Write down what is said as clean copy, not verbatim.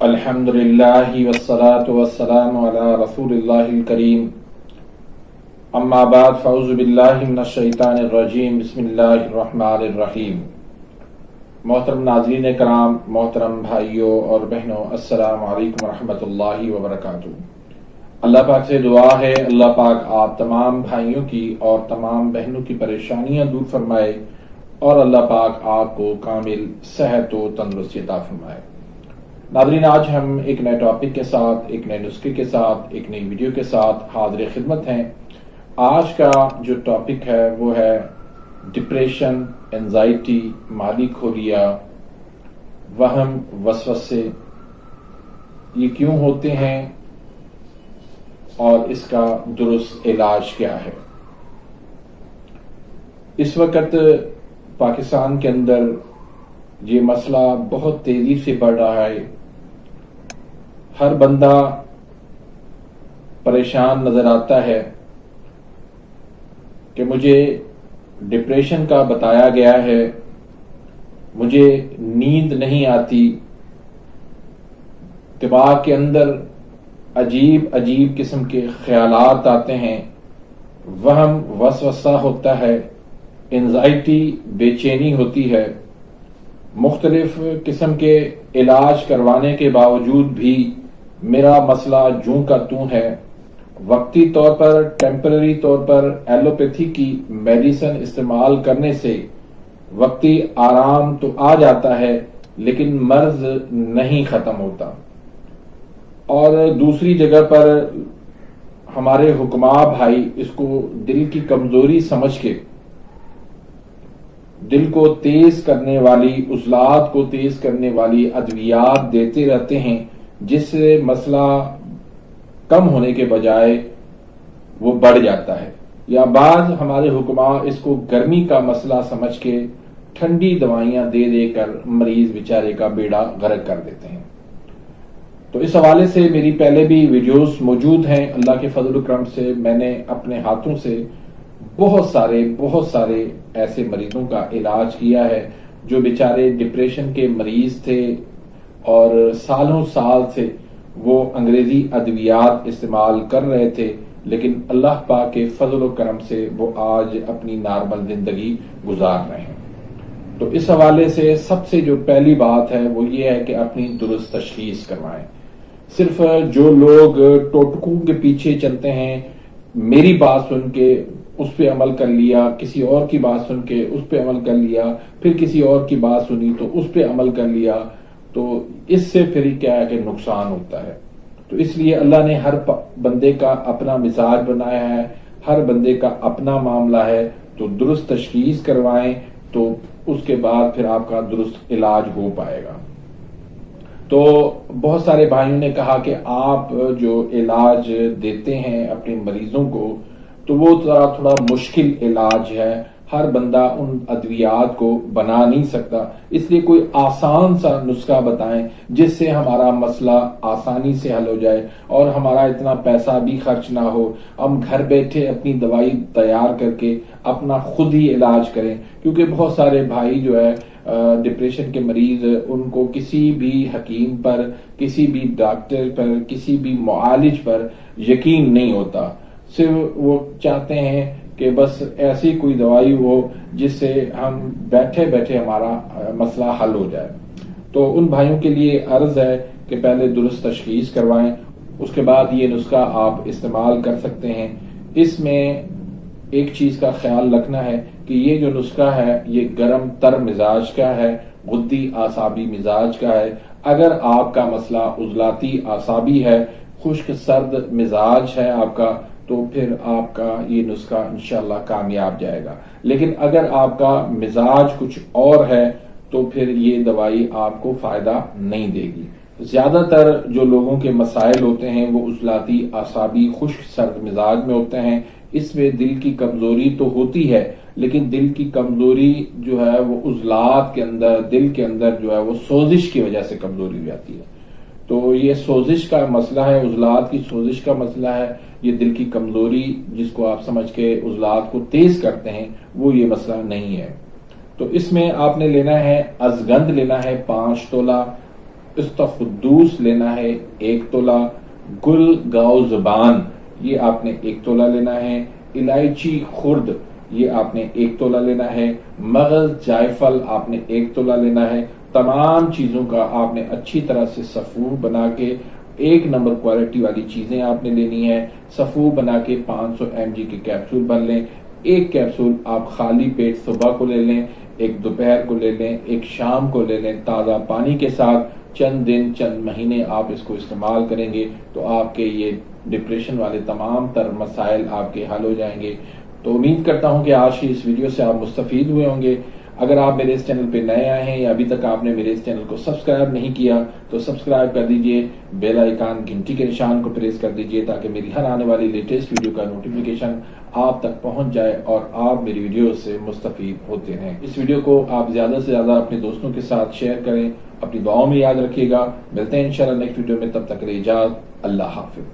الحمدللہ والصلاة والسلام علی رسول اللہ الکریم اما بعد فاعوذ باللہ من الشیطان الرجیم بسم اللہ الرحمن الرحیم۔ محترم ناظرین کرام، محترم بھائیوں اور بہنوں، السلام علیکم ورحمۃ اللہ وبرکاتہ۔ اللہ پاک سے دعا ہے اللہ پاک آپ تمام بھائیوں کی اور تمام بہنوں کی پریشانیاں دور فرمائے اور اللہ پاک آپ کو کامل صحت و تندرستی عطا فرمائے۔ ناظرین، آج ہم ایک نئے ٹاپک کے ساتھ، ایک نئے نسخے کے ساتھ، ایک نئی ویڈیو کے ساتھ حاضر خدمت ہیں۔ آج کا جو ٹاپک ہے وہ ہے ڈپریشن، اینزائٹی، مالی کھولیاں، وہم، وسوسے، یہ کیوں ہوتے ہیں اور اس کا درست علاج کیا ہے۔ اس وقت پاکستان کے اندر یہ مسئلہ بہت تیزی سے بڑھ رہا ہے۔ ہر بندہ پریشان نظر آتا ہے کہ مجھے ڈپریشن کا بتایا گیا ہے، مجھے نیند نہیں آتی، دماغ کے اندر عجیب عجیب قسم کے خیالات آتے ہیں، وہم وسوسہ ہوتا ہے، اینزائٹی، بے چینی ہوتی ہے۔ مختلف قسم کے علاج کروانے کے باوجود بھی میرا مسئلہ جوں کا توں ہے۔ وقتی طور پر، ٹیمپرری طور پر ایلوپیتھی کی میڈیسن استعمال کرنے سے وقتی آرام تو آ جاتا ہے لیکن مرض نہیں ختم ہوتا۔ اور دوسری جگہ پر ہمارے حکماء بھائی اس کو دل کی کمزوری سمجھ کے دل کو تیز کرنے والی، عضلات کو تیز کرنے والی ادویات دیتے رہتے ہیں، جس سے مسئلہ کم ہونے کے بجائے وہ بڑھ جاتا ہے۔ یا بعض ہمارے حکماء اس کو گرمی کا مسئلہ سمجھ کے ٹھنڈی دوائیاں دے دے کر مریض بیچارے کا بیڑا غرق کر دیتے ہیں۔ تو اس حوالے سے میری پہلے بھی ویڈیوز موجود ہیں۔ اللہ کے فضل و کرم سے میں نے اپنے ہاتھوں سے بہت سارے ایسے مریضوں کا علاج کیا ہے جو بیچارے ڈپریشن کے مریض تھے اور سالوں سال سے وہ انگریزی ادویات استعمال کر رہے تھے، لیکن اللہ پاک کے فضل و کرم سے وہ آج اپنی نارمل زندگی گزار رہے ہیں۔ تو اس حوالے سے سب سے جو پہلی بات ہے وہ یہ ہے کہ اپنی درست تشخیص کروائیں۔ صرف جو لوگ ٹوٹکوں کے پیچھے چلتے ہیں، میری بات سن کے اس پہ عمل کر لیا، کسی اور کی بات سن کے اس پہ عمل کر لیا، پھر کسی اور کی بات سنی تو اس پہ عمل کر لیا، تو اس سے پھر کیا ہے کہ نقصان ہوتا ہے۔ تو اس لیے اللہ نے ہر بندے کا اپنا مزاج بنایا ہے، ہر بندے کا اپنا معاملہ ہے، تو درست تشخیص کروائیں تو اس کے بعد پھر آپ کا درست علاج ہو پائے گا۔ تو بہت سارے بھائیوں نے کہا کہ آپ جو علاج دیتے ہیں اپنے مریضوں کو تو وہ تھوڑا مشکل علاج ہے، ہر بندہ ان ادویات کو بنا نہیں سکتا، اس لیے کوئی آسان سا نسخہ بتائیں جس سے ہمارا مسئلہ آسانی سے حل ہو جائے اور ہمارا اتنا پیسہ بھی خرچ نہ ہو، ہم گھر بیٹھے اپنی دوائی تیار کر کے اپنا خود ہی علاج کریں۔ کیونکہ بہت سارے بھائی جو ہے ڈپریشن کے مریض، ان کو کسی بھی حکیم پر، کسی بھی ڈاکٹر پر، کسی بھی معالج پر یقین نہیں ہوتا، صرف وہ چاہتے ہیں کہ بس ایسی کوئی دوائی ہو جس سے ہم بیٹھے بیٹھے ہمارا مسئلہ حل ہو جائے۔ تو ان بھائیوں کے لیے عرض ہے کہ پہلے درست تشخیص کروائیں، اس کے بعد یہ نسخہ آپ استعمال کر سکتے ہیں۔ اس میں ایک چیز کا خیال رکھنا ہے کہ یہ جو نسخہ ہے یہ گرم تر مزاج کا ہے، غدی اعصابی مزاج کا ہے۔ اگر آپ کا مسئلہ عضلاتی اعصابی ہے، خشک سرد مزاج ہے آپ کا، تو پھر آپ کا یہ نسخہ انشاءاللہ کامیاب جائے گا۔ لیکن اگر آپ کا مزاج کچھ اور ہے تو پھر یہ دوائی آپ کو فائدہ نہیں دے گی۔ زیادہ تر جو لوگوں کے مسائل ہوتے ہیں وہ عضلاتی اعصابی خشک سرد مزاج میں ہوتے ہیں۔ اس میں دل کی کمزوری تو ہوتی ہے، لیکن دل کی کمزوری جو ہے وہ عضلات کے اندر، دل کے اندر جو ہے وہ سوزش کی وجہ سے کمزوری ہو جاتی ہے۔ تو یہ سوزش کا مسئلہ ہے، عضلات کی سوزش کا مسئلہ ہے، یہ دل کی کمزوری جس کو آپ سمجھ کے عضلات کو تیز کرتے ہیں وہ یہ مسئلہ نہیں ہے۔ تو اس میں آپ نے لینا ہے ازگند لینا ہے 5 تولہ، استخدوس لینا ہے 1 تولہ، گل گاؤ زبان یہ آپ نے 1 تولہ لینا ہے، الائچی خرد یہ آپ نے 1 تولہ لینا ہے، مغز جائفل آپ نے 1 تولہ لینا ہے۔ تمام چیزوں کا آپ نے اچھی طرح سے صفو بنا کے 1 نمبر کوالٹی والی چیزیں آپ نے لینی ہے۔ صفو بنا کے 500 mg کے کیپسول بھر لیں۔ 1 کیپسول آپ خالی پیٹ صبح کو لے لیں، 1 دوپہر کو لے لیں، 1 شام کو لے لیں تازہ پانی کے ساتھ۔ چند دن چند مہینے آپ اس کو استعمال کریں گے تو آپ کے یہ ڈپریشن والے تمام تر مسائل آپ کے حل ہو جائیں گے۔ تو امید کرتا ہوں کہ آج کی اس ویڈیو سے آپ مستفید ہوئے ہوں گے۔ اگر آپ میرے اس چینل پہ نئے آئے ہیں یا ابھی تک آپ نے میرے اس چینل کو سبسکرائب نہیں کیا تو سبسکرائب کر دیجئے، بیل آئیکن گھنٹی کے نشان کو پریس کر دیجئے تاکہ میری ہر آنے والی لیٹسٹ ویڈیو کا نوٹیفیکیشن آپ تک پہنچ جائے اور آپ میری ویڈیو سے مستفید ہوتے ہیں۔ اس ویڈیو کو آپ زیادہ سے زیادہ اپنے دوستوں کے ساتھ شیئر کریں، اپنی دعاؤں میں یاد رکھیے گا۔ ملتے ہیں انشاءاللہ نیکسٹ ویڈیو میں، تب تک کے لیے اجازت، اللہ حافظ۔